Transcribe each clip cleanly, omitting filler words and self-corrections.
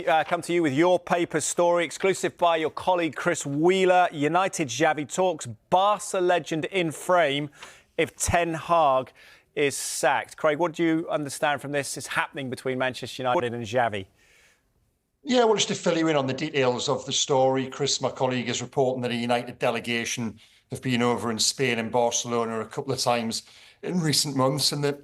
Come to you with your paper story, exclusive by your colleague Chris Wheeler. United Xavi talks, Barca legend in frame if Ten Hag is sacked. Craig, what do you understand from this is happening between Manchester United and Xavi? Yeah, well, just to fill you in on the details of the story, Chris, my colleague, is reporting that a United delegation have been over in Spain and Barcelona a couple of times in recent months, and that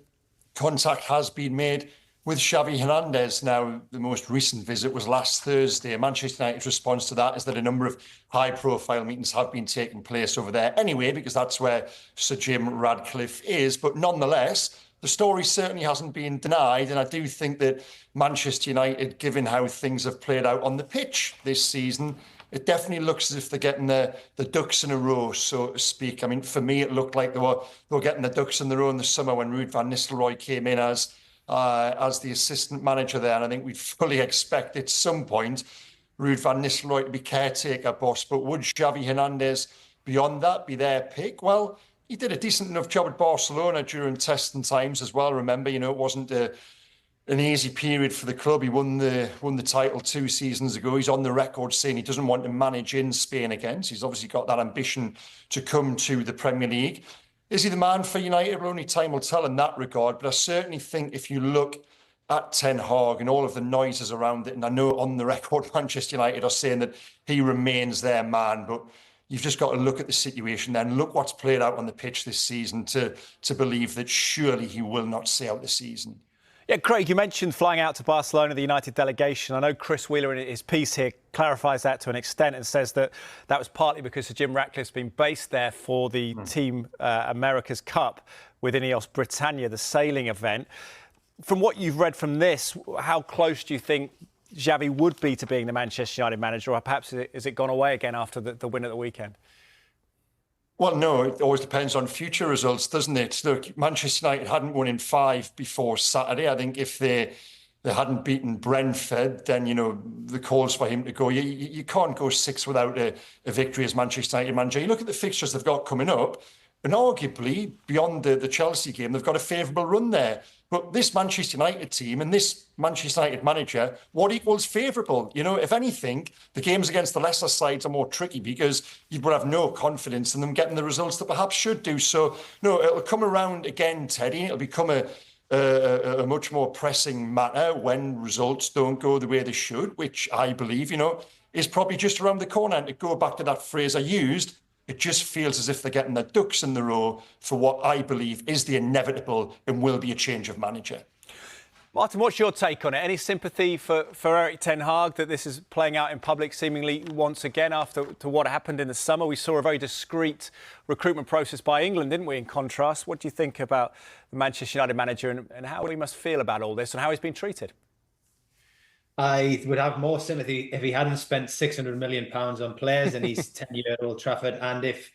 contact has been made with Xavi Hernandez. Now, the most recent visit was last Thursday. Manchester United's response to that is that a number of high-profile meetings have been taking place over there anyway, because that's where Sir Jim Ratcliffe is. But nonetheless, the story certainly hasn't been denied, and I do think that Manchester United, given how things have played out on the pitch this season, it definitely looks as if they're getting the ducks in a row, so to speak. I mean, for me, it looked like they were getting the ducks in a row in the summer when Ruud van Nistelrooy came in as the assistant manager there, and I think we'd fully expect at some point Ruud van Nistelrooy to be caretaker boss. But would Xavi Hernandez, beyond that, be their pick? Well, he did a decent enough job at Barcelona during testing times as well. Remember, it wasn't an easy period for the club. He won the title 2 seasons ago. He's on the record saying he doesn't want to manage in Spain again. So he's obviously got that ambition to come to the Premier League. Is he the man for United? Well, only time will tell in that regard. But I certainly think if you look at Ten Hag and all of the noises around it, and I know on the record Manchester United are saying that he remains their man, but you've just got to look at the situation then, look what's played out on the pitch this season to believe that surely he will not see out the season. Yeah, Craig, you mentioned flying out to Barcelona, the United delegation. I know Chris Wheeler in his piece here clarifies that to an extent and says that that was partly because Sir Jim Ratcliffe's been based there for the Team America's Cup with Ineos Britannia, the sailing event. From what you've read from this, how close do you think Xavi would be to being the Manchester United manager, or perhaps has it gone away again after the win at the weekend? Well, no, it always depends on future results, doesn't it? Look, Manchester United hadn't won in 5 before Saturday. I think if they hadn't beaten Brentford, then, the calls for him to go. You can't go 6 without a victory as Manchester United manager. You look at the fixtures they've got coming up, and arguably, beyond the Chelsea game, they've got a favourable run there. But this Manchester United team and this Manchester United manager, what equals favourable? If anything, the games against the lesser sides are more tricky because you would have no confidence in them getting the results that perhaps should do. So, no, it'll come around again, Teddy. It'll become a much more pressing matter when results don't go the way they should, which I believe, is probably just around the corner. And to go back to that phrase I used, it just feels as if they're getting their ducks in the row for what I believe is the inevitable and will be a change of manager. Martin, what's your take on it? Any sympathy for Erik Ten Hag that this is playing out in public seemingly once again after what happened in the summer? We saw a very discreet recruitment process by England, didn't we, in contrast? What do you think about the Manchester United manager and how he must feel about all this and how he's been treated? I would have more sympathy if he hadn't spent £600 million on players in his tenure at Old Trafford, and if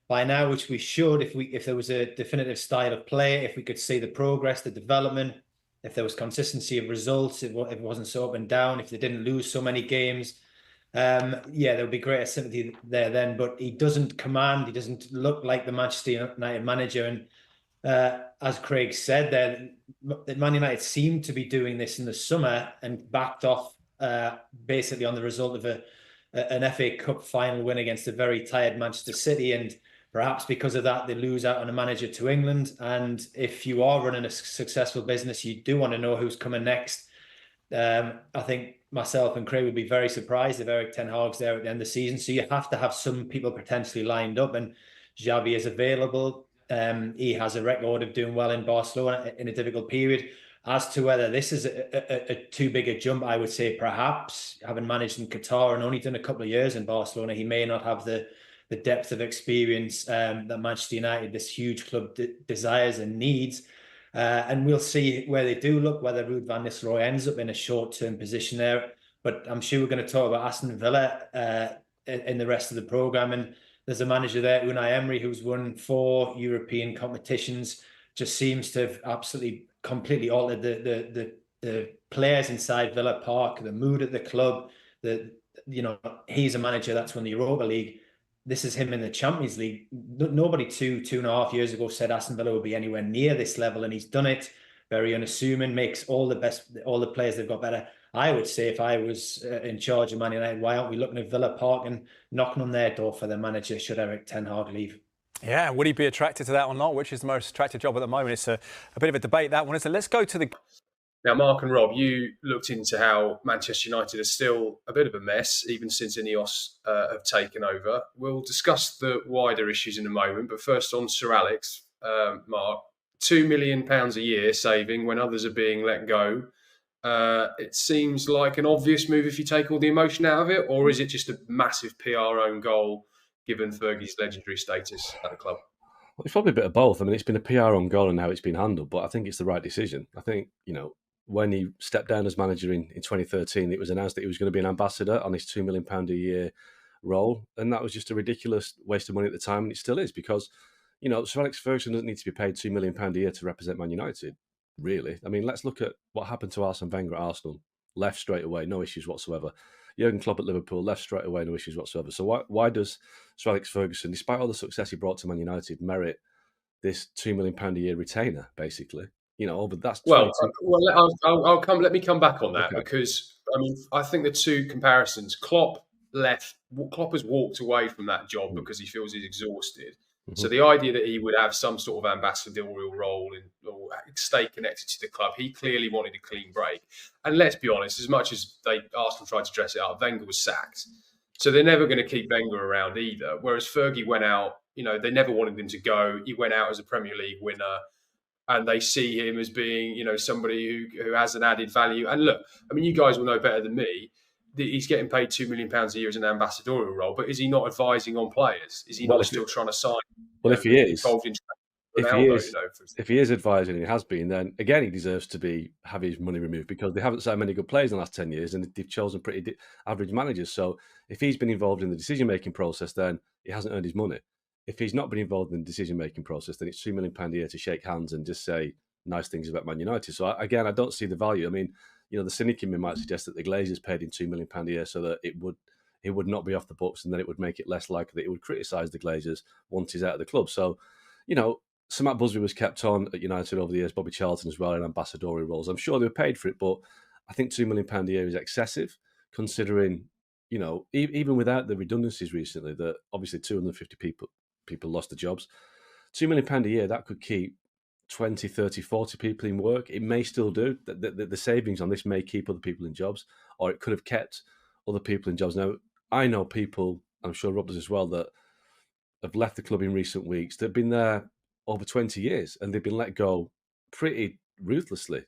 by now, which we should, if there was a definitive style of play, if we could see the progress, the development, if there was consistency of results, if it wasn't so up and down, if they didn't lose so many games, there would be greater sympathy there then. But he doesn't command, he doesn't look like the Manchester United manager, and as Craig said there, Man United seemed to be doing this in the summer and backed off basically on the result of an FA Cup final win against a very tired Manchester City, and perhaps because of that they lose out on a manager to England. And if you are running a successful business, you do want to know who's coming next. I think myself and Craig would be very surprised if Erik Ten Hag's there at the end of the season, so you have to have some people potentially lined up, and Xavi is available. He has a record of doing well in Barcelona in a difficult period. As to whether this is a too big a jump, I would say perhaps, having managed in Qatar and only done a couple of years in Barcelona, he may not have the depth of experience that Manchester United, this huge club, desires and needs. And we'll see where they do look, whether Ruud van Nistelrooy ends up in a short-term position there. But I'm sure we're going to talk about Aston Villa in the rest of the programme. And there's a manager there, Unai Emery, who's won 4 European competitions, just seems to have absolutely completely altered the players inside Villa Park, the mood at the club. He's a manager that's won the Europa League. This is him in the Champions League. Nobody two and a half years ago said Aston Villa would be anywhere near this level, and he's done it. Very unassuming, makes all the players they've got better. I would say if I was in charge of Man United, why aren't we looking at Villa Park and knocking on their door for their manager should Eric Ten Hag leave? Yeah, would he be attracted to that or not? Which is the most attractive job at the moment? It's a bit of a debate, that one, isn't it? Let's go to the... Now, Mark and Rob, you looked into how Manchester United are still a bit of a mess, even since Ineos have taken over. We'll discuss the wider issues in a moment, but first on Sir Alex, Mark, £2 million a year saving when others are being let go. It seems like an obvious move if you take all the emotion out of it, or is it just a massive PR own goal given Fergie's legendary status at the club? Well, it's probably a bit of both. I mean, it's been a PR on goal and how it's been handled, but I think it's the right decision. I think, when he stepped down as manager in 2013, it was announced that he was going to be an ambassador on his £2 million a year role. And that was just a ridiculous waste of money at the time. And it still is because, Sir Alex Ferguson doesn't need to be paid £2 million a year to represent Man United, really. I mean, let's look at what happened to Arsene Wenger at Arsenal. Left straight away, no issues whatsoever. Jurgen Klopp at Liverpool, left straight away, no issues whatsoever. So why does Sir Alex Ferguson, despite all the success he brought to Man United, merit this £2 million a year retainer, basically? But that's Let me come back on that, because I think the two comparisons. Klopp has walked away from that job because he feels he's exhausted. Mm-hmm. So the idea that he would have some sort of ambassadorial role or stay connected to the club, he clearly wanted a clean break. And let's be honest, as much as Arsenal tried to dress it up, Wenger was sacked. So they're never going to keep Wenger around either. Whereas Fergie went out, they never wanted him to go. He went out as a Premier League winner. And they see him as being, somebody who has an added value. And look, you guys will know better than me that he's getting paid £2 million a year as an ambassadorial role. But is he not advising on players? Is he not still trying to sign? Well, if he is, Ronaldo, if he is advising and he has been, then again he deserves to have his money removed because they haven't signed many good players in the last 10 years and they've chosen pretty average managers. So if he's been involved in the decision-making process, then he hasn't earned his money. If he's not been involved in the decision-making process, then it's £2 million a year to shake hands and just say nice things about Man United. So again, I don't see the value. The cynic in me might suggest that the Glazers paid him £2 million a year so that it would not be off the books, and then it would make it less likely that he would criticise the Glazers once he's out of the club. So, Sir Matt Busby was kept on at United over the years, Bobby Charlton as well, in ambassadorial roles. I'm sure they were paid for it, but I think £2 million a year is excessive, considering, even without the redundancies recently, that obviously 250 people lost their jobs. £2 million a year, that could keep 20, 30, 40 people in work. It may still do. The savings on this may keep other people in jobs, or it could have kept other people in jobs. Now, I know people, I'm sure Rob does as well, that have left the club in recent weeks. They've been there over 20 years and they've been let go pretty ruthlessly,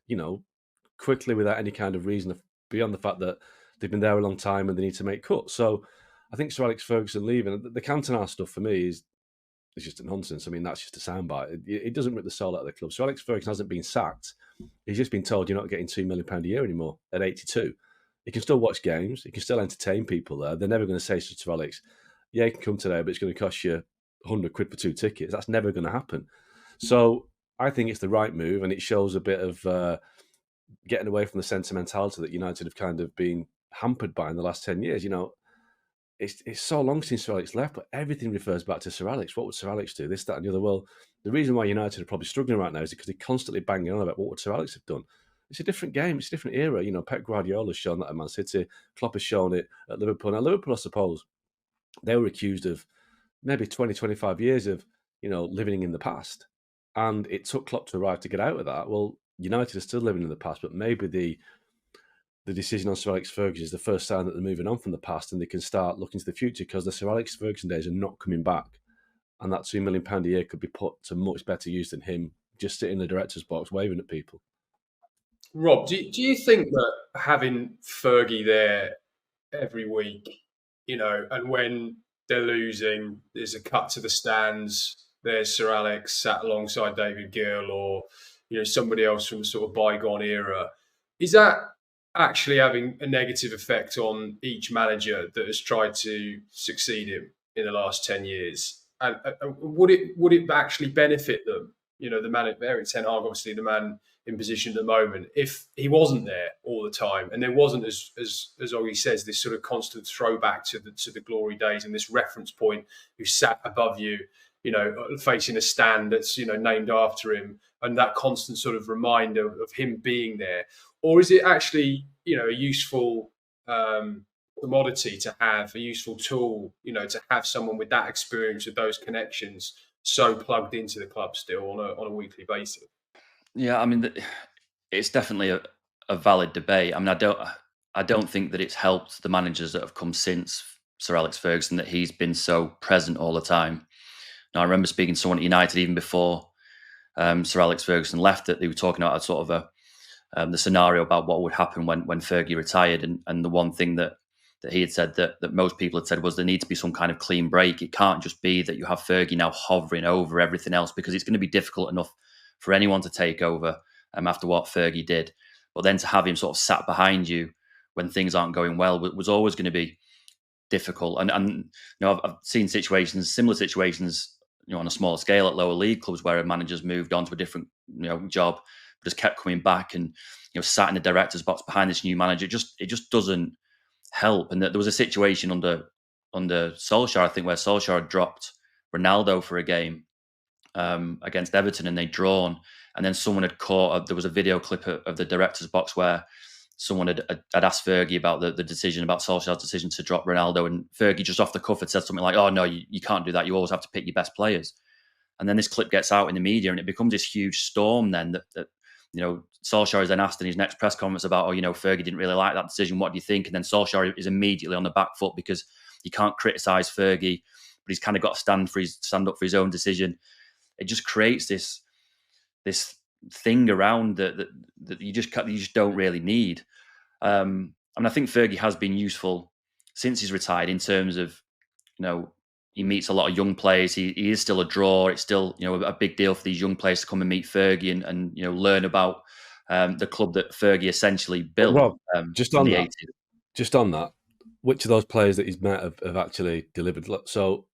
quickly without any kind of reason beyond the fact that they've been there a long time and they need to make cuts. So I think Sir Alex Ferguson leaving, the Cantona stuff for me is just nonsense. That's just a soundbite. It doesn't rip the soul out of the club. Sir Alex Ferguson hasn't been sacked. He's just been told you're not getting £2 million a year anymore at 82. He can still watch games. He can still entertain people there. They're never going to say to Sir Alex, yeah, you can come today, but it's going to cost you £100 for 2 tickets. That's never going to happen. So I think it's the right move, and it shows a bit of getting away from the sentimentality that United have kind of been hampered by in the last 10 years. It's so long since Sir Alex left, but everything refers back to Sir Alex. What would Sir Alex do? This, that, and the other. Well, the reason why United are probably struggling right now is because they're constantly banging on about what would Sir Alex have done. It's a different game. It's a different era. Pep Guardiola's shown that at Man City. Klopp has shown it at Liverpool. Now, Liverpool, I suppose, they were accused of maybe 20, 25 years of, living in the past. And it took Klopp to arrive to get out of that. Well, United are still living in the past, but maybe the decision on Sir Alex Ferguson is the first sign that they're moving on from the past and they can start looking to the future, because the Sir Alex Ferguson days are not coming back. And that £2 million a year could be put to much better use than him just sitting in the director's box waving at people. Rob, do you think that having Fergie there every week, and when they're losing, there's a cut to the stands, there's Sir Alex sat alongside David Gill or, somebody else from a sort of bygone era, is that actually having a negative effect on each manager that has tried to succeed him in the last 10 years? And would it actually benefit them? The man, Eric Ten Hag, obviously the man in position at the moment, if he wasn't there all the time and there wasn't, as Oggy says, this sort of constant throwback to the glory days and this reference point who sat above you, facing a stand that's, named after him, and that constant sort of reminder of him being there? Or is it actually a useful commodity to have, a useful tool, to have someone with that experience, with those connections, so plugged into the club still on a weekly basis. Yeah, I mean, it's definitely a valid debate. I mean, I don't think that it's helped the managers that have come since Sir Alex Ferguson that he's been so present all the time. Now, I remember speaking to someone at United even before Sir Alex Ferguson left, that they were talking about the scenario about what would happen when Fergie retired, and the one thing that he had said that most people had said was there needs to be some kind of clean break. It can't just be that you have Fergie now hovering over everything else, because it's going to be difficult enough for anyone to take over after what Fergie did. But then to have him sort of sat behind you when things aren't going well was always going to be difficult. And I've seen similar situations, on a smaller scale at lower league clubs where a manager's moved on to a different, job, but just kept coming back and, sat in the director's box behind this new manager. It just doesn't help. And there was a situation under Solskjaer, I think, where Solskjaer had dropped Ronaldo for a game against Everton, and they'd drawn, and then someone had there was a video clip of the director's box where someone had asked Fergie about the decision, about Solskjaer's decision to drop Ronaldo, and Fergie just off the cuff had said something like, "Oh no, you can't do that. You always have to pick your best players." And then this clip gets out in the media, and it becomes this huge storm. Then that Solskjaer is then asked in his next press conference about, Fergie didn't really like that decision. What do you think? And then Solskjaer is immediately on the back foot because you can't criticise Fergie, but he's kind of got to stand up for his own decision. It just creates this thing around that you just don't really need. And I think Fergie has been useful since he's retired in terms of, he meets a lot of young players. He is still a draw. It's still, a big deal for these young players to come and meet Fergie and learn about the club that Fergie essentially built. Rob, just on that, 80s. Just on that, which of those players that he's met have actually delivered? So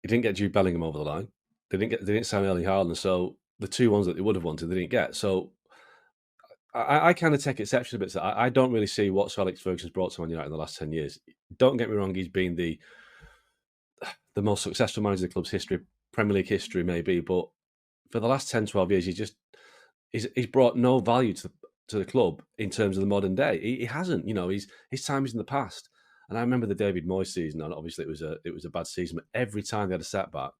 he didn't get Jude Bellingham over the line. They didn't sign Erling Haaland. So the two ones that they would have wanted, they didn't get. So I kind of take exception a bit to that. I don't really see what Sir Alex Ferguson's brought to Man United in the last 10 years. Don't get me wrong, he's been the most successful manager of the club's history, Premier League history maybe, but for the last 10, 12 years, he's brought no value to the club in terms of the modern day. He hasn't, his time is in the past. And I remember the David Moyes season, and obviously it was a bad season, but every time they had a setback,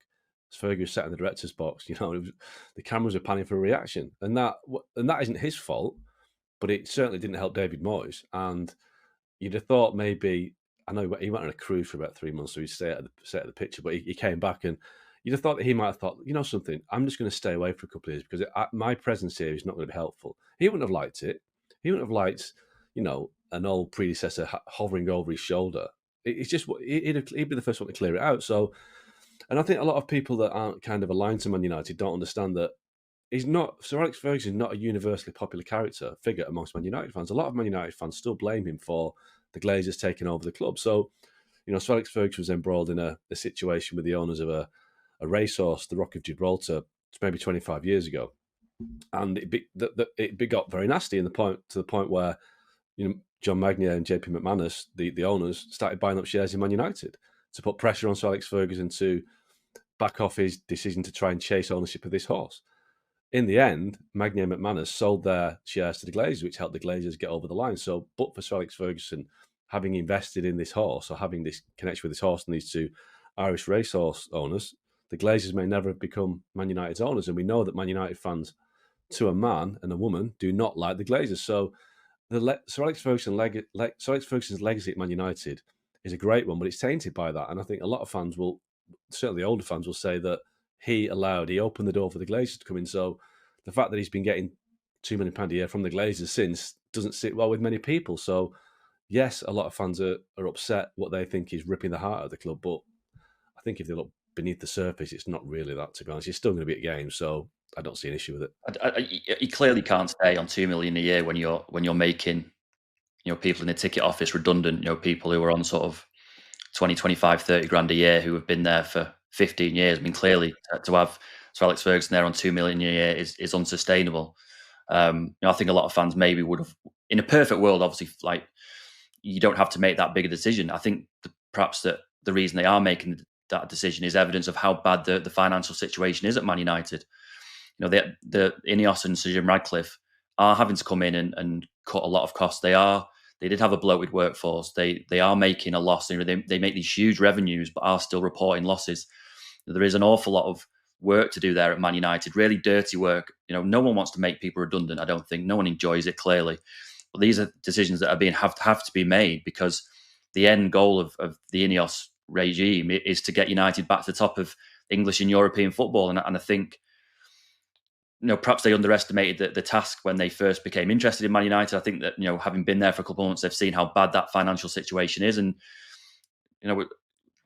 Fergie was sat in the director's box, the cameras were panning for a reaction. And that isn't his fault, but it certainly didn't help David Moyes. And you'd have thought maybe, I know he went on a cruise for about 3 months, so he'd stay at the picture, but he came back, and you'd have thought that he might have thought, something, I'm just going to stay away for a couple of years because my presence here is not going to be helpful. He wouldn't have liked it. He wouldn't have liked, an old predecessor hovering over his shoulder. It's just, he'd be the first one to clear it out. So, and I think a lot of people that aren't kind of aligned to Man United don't understand that Sir Alex Ferguson is not a universally popular figure amongst Man United fans. A lot of Man United fans still blame him for the Glazers taking over the club. So, Sir Alex Ferguson was embroiled in a situation with the owners of a racehorse, the Rock of Gibraltar, maybe 25 years ago. And it got very nasty to the point where, John Magnier and JP McManus, the owners, started buying up shares in Man United to put pressure on Sir Alex Ferguson to back off his decision to try and chase ownership of this horse. In the end, Magnier and McManus sold their shares to the Glazers, which helped the Glazers get over the line. So, but for Sir Alex Ferguson having invested in this horse or having this connection with this horse and these two Irish racehorse owners, the Glazers may never have become Man United's owners. And we know that Man United fans, to a man and a woman, do not like the Glazers. So Sir Alex Ferguson's legacy at Man United is a great one, but it's tainted by that. And I think a lot of fans will, certainly older fans will say that he opened the door for the Glazers to come in. So the fact that he's been getting £2 million a year from the Glazers since doesn't sit well with many people. So yes, a lot of fans are upset what they think is ripping the heart out of the club. But I think if they look beneath the surface, it's not really that, to be honest. He's still going to be at games, so I don't see an issue with it. You clearly can't stay on $2 million a year when you're making, people in the ticket office redundant, people who are on sort of 20, 25, 30 grand a year who have been there for 15 years. I mean, clearly to have Sir Alex Ferguson there on $2 million a year is unsustainable. I think a lot of fans maybe would have, in a perfect world, obviously, like, you don't have to make that big a decision. I think perhaps that the reason they are making that decision is evidence of how bad the financial situation is at Man United. The Ineos and Sir Jim Ratcliffe are having to come in and cut a lot of costs. They did have a bloated workforce. They are making a loss. They make these huge revenues, but are still reporting losses. There is an awful lot of work to do there at Man United, really dirty work. No one wants to make people redundant, I don't think. No one enjoys it, clearly. But these are decisions that have to be made, because the end goal of the Ineos regime is to get United back to the top of English and European football. And I think, perhaps they underestimated the task when they first became interested in Man United. I think that, having been there for a couple of months, they've seen how bad that financial situation is. And,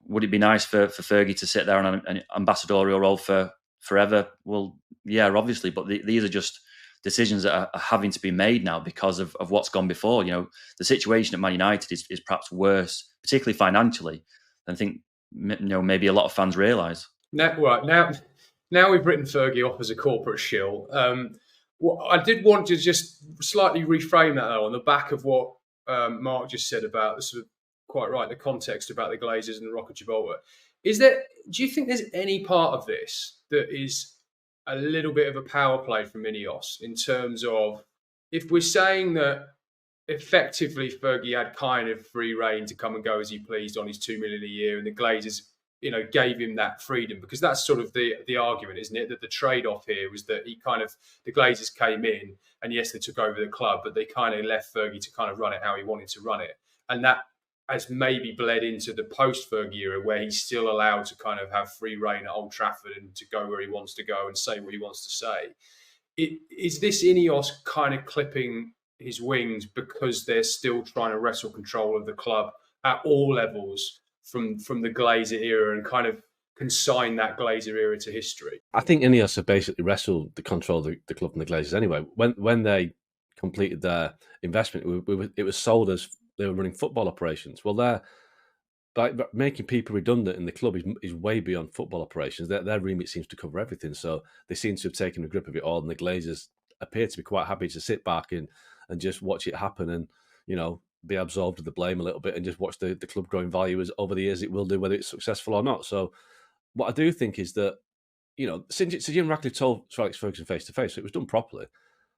would it be nice for Fergie to sit there on an ambassadorial role for forever? Well, yeah, obviously. But these are just decisions that are having to be made now because of what's gone before. The situation at Man United is perhaps worse, particularly financially, than I think maybe a lot of fans realise. Now we've written Fergie off as a corporate shill. I did want to just slightly reframe that, though, on the back of what Mark just said about the sort of, quite right, the context about the Glazers and the Rock of Gibraltar. Do you think there's any part of this that is a little bit of a power play from Ineos, in terms of, if we're saying that effectively Fergie had kind of free reign to come and go as he pleased on his $2 million a year, and the Glazers, gave him that freedom, because that's sort of the argument, isn't it? That the trade-off here was that the Glazers came in, and yes, they took over the club, but they kind of left Fergie to kind of run it how he wanted to run it. And that has maybe bled into the post-Fergie era, where he's still allowed to kind of have free reign at Old Trafford and to go where he wants to go and say what he wants to say. Is this Ineos kind of clipping his wings because they're still trying to wrestle control of the club at all levels from the Glazer era, and kind of consign that Glazer era to history? I think Ineos have basically wrestled the control of the club from the Glazers anyway. When they completed their investment, it was sold as they were running football operations. Well, by making people redundant in the club is way beyond football operations. Their remit seems to cover everything. So they seem to have taken a grip of it all, and the Glazers appear to be quite happy to sit back and just watch it happen, and be absolved of the blame a little bit, and just watch the club grow in value as over the years it will do, whether it's successful or not. So what I do think is that, Sir Jim Ratcliffe told Sir Alex Ferguson face to face, so it was done properly.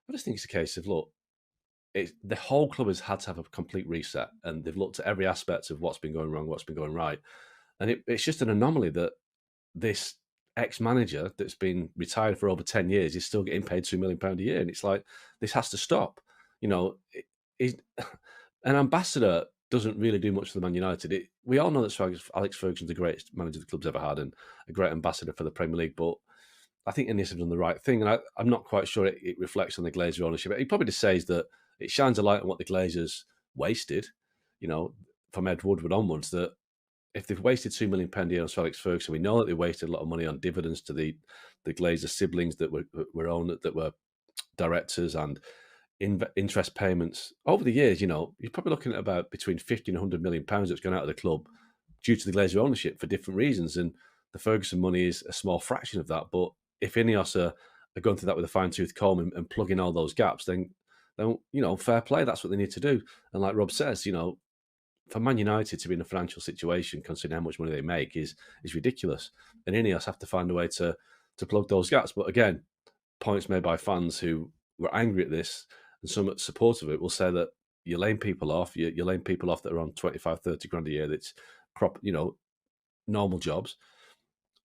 I just think it's a case of, look, the whole club has had to have a complete reset, and they've looked at every aspect of what's been going wrong, what's been going right. And it's just an anomaly that this ex-manager that's been retired for over 10 years is still getting paid £2 million a year. And it's like, this has to stop. An ambassador doesn't really do much for the Man United. We all know that Sir Alex Ferguson's the greatest manager the club's ever had, and a great ambassador for the Premier League. But I think Ineos have done the right thing, and I'm not quite sure it reflects on the Glazer ownership. He probably just says that it shines a light on what the Glazers wasted, from Ed Woodward onwards, that if they've wasted £2 million a year on Sir Alex Ferguson, we know that they wasted a lot of money on dividends to the Glazer siblings that were owned, that were directors, and interest payments over the years. You're probably looking at about between 50 and 100 million pounds that's gone out of the club due to the Glazer ownership for different reasons, and the Ferguson money is a small fraction of that. But if Ineos are going through that with a fine-tooth comb and plugging all those gaps, then fair play. That's what they need to do. And like Rob says, for Man United to be in a financial situation, considering how much money they make, is ridiculous. And Ineos have to find a way to plug those gaps. But again, points made by fans who were angry at this, and some supportive of it, will say that you're laying people off. You're laying people off that are on 25, 30 grand a year. That's normal jobs.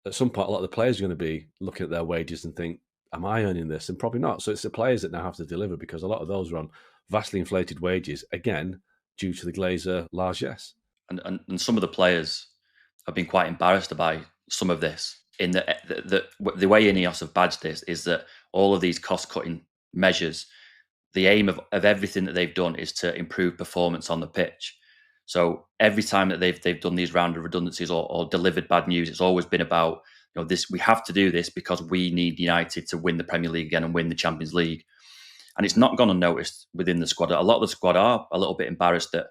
At some point, a lot of the players are going to be looking at their wages and think, am I earning this? And probably not. So it's the players that now have to deliver, because a lot of those are on vastly inflated wages, again, due to the Glazer largesse. And some of the players have been quite embarrassed by some of this. In the way Ineos have badged this is that all of these cost-cutting measures, the aim of everything that they've done is to improve performance on the pitch. So every time that they've done these round of redundancies or delivered bad news, it's always been about, this, we have to do this because we need United to win the Premier League again and win the Champions League. And it's not gone unnoticed within the squad. A lot of the squad are a little bit embarrassed that,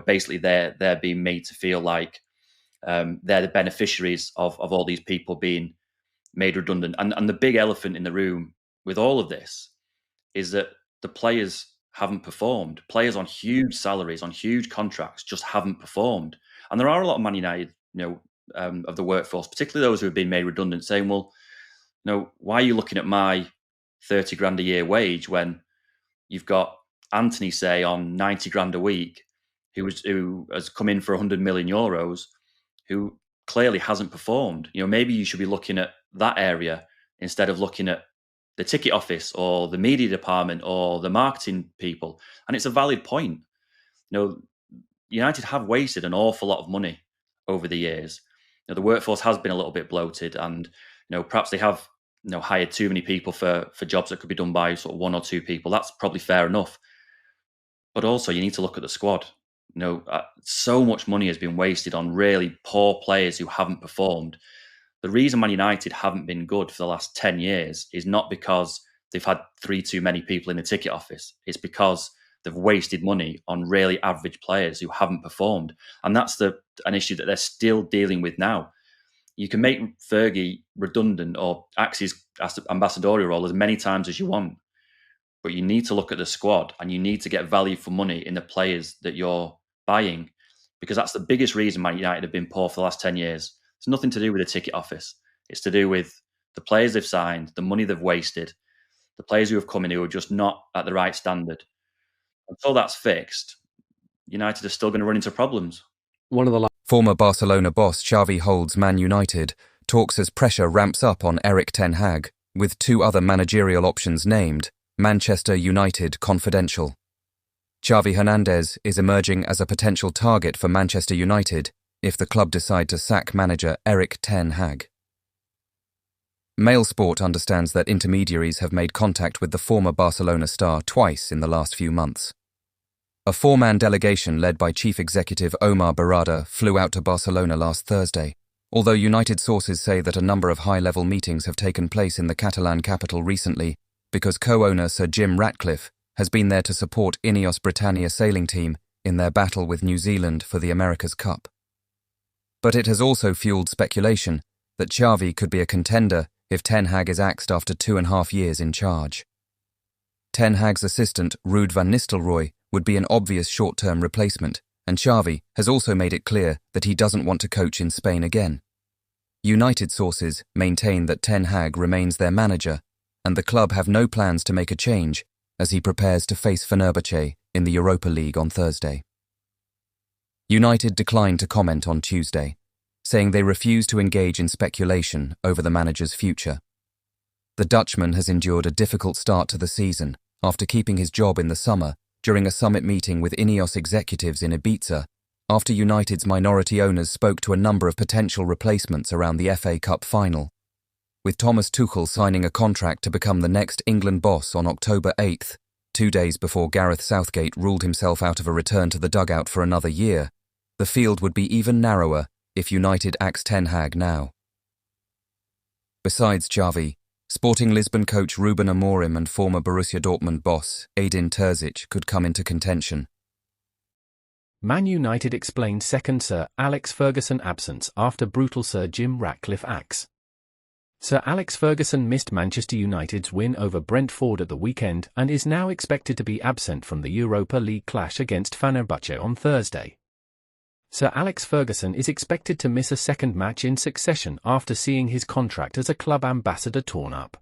basically they're being made to feel like they're the beneficiaries of all these people being made redundant. And the big elephant in the room with all of this is that the players haven't performed. Players on huge salaries, on huge contracts, just haven't performed. And there are a lot of Man United, of the workforce, particularly those who have been made redundant, saying, well, why are you looking at my 30 grand a year wage when you've got Anthony, say, on 90 grand a week, who has come in for 100 million euros, who clearly hasn't performed. Maybe you should be looking at that area instead of looking at the ticket office or the media department or the marketing people. And it's a valid point. United have wasted an awful lot of money over the years. The workforce has been a little bit bloated, and perhaps they have hired too many people for jobs that could be done by sort of one or two people. That's probably fair enough. But also, you need to look at the squad. So much money has been wasted on really poor players who haven't performed. The reason Man United haven't been good for the last 10 years is not because they've had 3 too many people in the ticket office. It's because they've wasted money on really average players who haven't performed. And that's an issue that they're still dealing with now. You can make Fergie redundant or axe his ambassadorial role as many times as you want. But you need to look at the squad, and you need to get value for money in the players that you're buying, because that's the biggest reason Man United have been poor for the last 10 years. It's nothing to do with the ticket office. It's to do with the players they've signed, the money they've wasted, the players who have come in who are just not at the right standard. Until that's fixed, United are still going to run into problems. Former Barcelona boss Xavi holds Man United talks as pressure ramps up on Erik ten Hag, with 2 other managerial options named. Manchester United confidential. Xavi Hernandez is emerging as a potential target for Manchester United if the club decide to sack manager Erik ten Hag. Mailsport understands that intermediaries have made contact with the former Barcelona star twice in the last few months. A 4-man delegation led by Chief Executive Omar Barada flew out to Barcelona last Thursday, although United sources say that a number of high-level meetings have taken place in the Catalan capital recently because co-owner Sir Jim Ratcliffe has been there to support Ineos Britannia sailing team in their battle with New Zealand for the America's Cup. But it has also fueled speculation that Xavi could be a contender if Ten Hag is axed after 2.5 years in charge. Ten Hag's assistant, Ruud van Nistelrooy, would be an obvious short-term replacement, and Xavi has also made it clear that he doesn't want to coach in Spain again. United sources maintain that Ten Hag remains their manager, and the club have no plans to make a change as he prepares to face Fenerbahce in the Europa League on Thursday. United declined to comment on Tuesday, saying they refuse to engage in speculation over the manager's future. The Dutchman has endured a difficult start to the season after keeping his job in the summer during a summit meeting with Ineos executives in Ibiza, after United's minority owners spoke to a number of potential replacements around the FA Cup final, with Thomas Tuchel signing a contract to become the next England boss on October 8th, 2 days before Gareth Southgate ruled himself out of a return to the dugout for another year. The field would be even narrower if United axe Ten Hag now. Besides Xavi, Sporting Lisbon coach Ruben Amorim and former Borussia Dortmund boss Edin Terzic could come into contention. Man United explained second Sir Alex Ferguson absence after brutal Sir Jim Ratcliffe axe. Sir Alex Ferguson missed Manchester United's win over Brentford at the weekend and is now expected to be absent from the Europa League clash against Fenerbahce on Thursday. Sir Alex Ferguson is expected to miss a second match in succession after seeing his contract as a club ambassador torn up.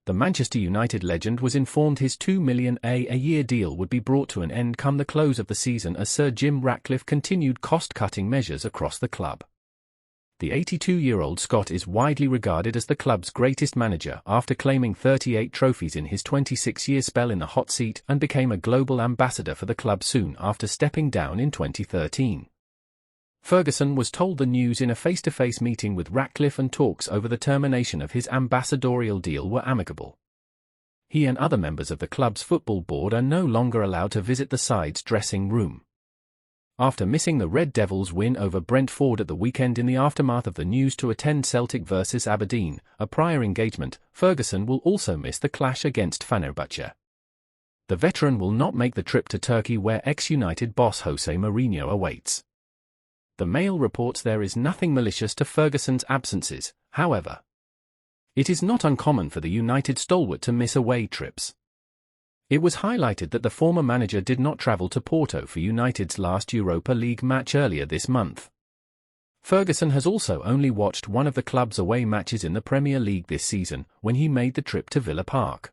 The Manchester United legend was informed his £2 million a year deal would be brought to an end come the close of the season as Sir Jim Ratcliffe continued cost-cutting measures across the club. The 82-year-old Scot is widely regarded as the club's greatest manager after claiming 38 trophies in his 26-year spell in the hot seat and became a global ambassador for the club soon after stepping down in 2013. Ferguson was told the news in a face-to-face meeting with Ratcliffe, and talks over the termination of his ambassadorial deal were amicable. He and other members of the club's football board are no longer allowed to visit the side's dressing room. After missing the Red Devils' win over Brentford at the weekend in the aftermath of the news to attend Celtic vs Aberdeen, a prior engagement, Ferguson will also miss the clash against Fenerbahce. The veteran will not make the trip to Turkey where ex-United boss Jose Mourinho awaits. The Mail reports there is nothing malicious to Ferguson's absences, however. It is not uncommon for the United stalwart to miss away trips. It was highlighted that the former manager did not travel to Porto for United's last Europa League match earlier this month. Ferguson has also only watched one of the club's away matches in the Premier League this season, when he made the trip to Villa Park.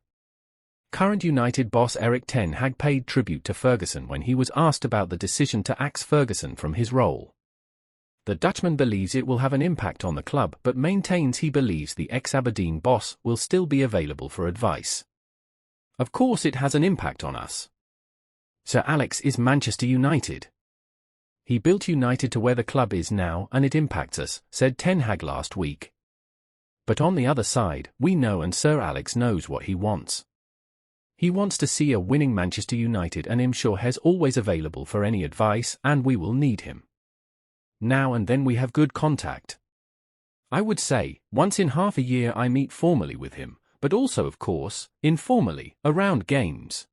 Current United boss Erik ten Hag paid tribute to Ferguson when he was asked about the decision to axe Ferguson from his role. The Dutchman believes it will have an impact on the club but maintains he believes the ex-Aberdeen boss will still be available for advice. Of course it has an impact on us. Sir Alex is Manchester United. He built United to where the club is now and it impacts us, said Ten Hag last week. But on the other side, we know and Sir Alex knows what he wants. He wants to see a winning Manchester United and I'm sure he's always available for any advice and we will need him. Now and then we have good contact. I would say, once in half a year I meet formally with him, but also of course, informally, around games.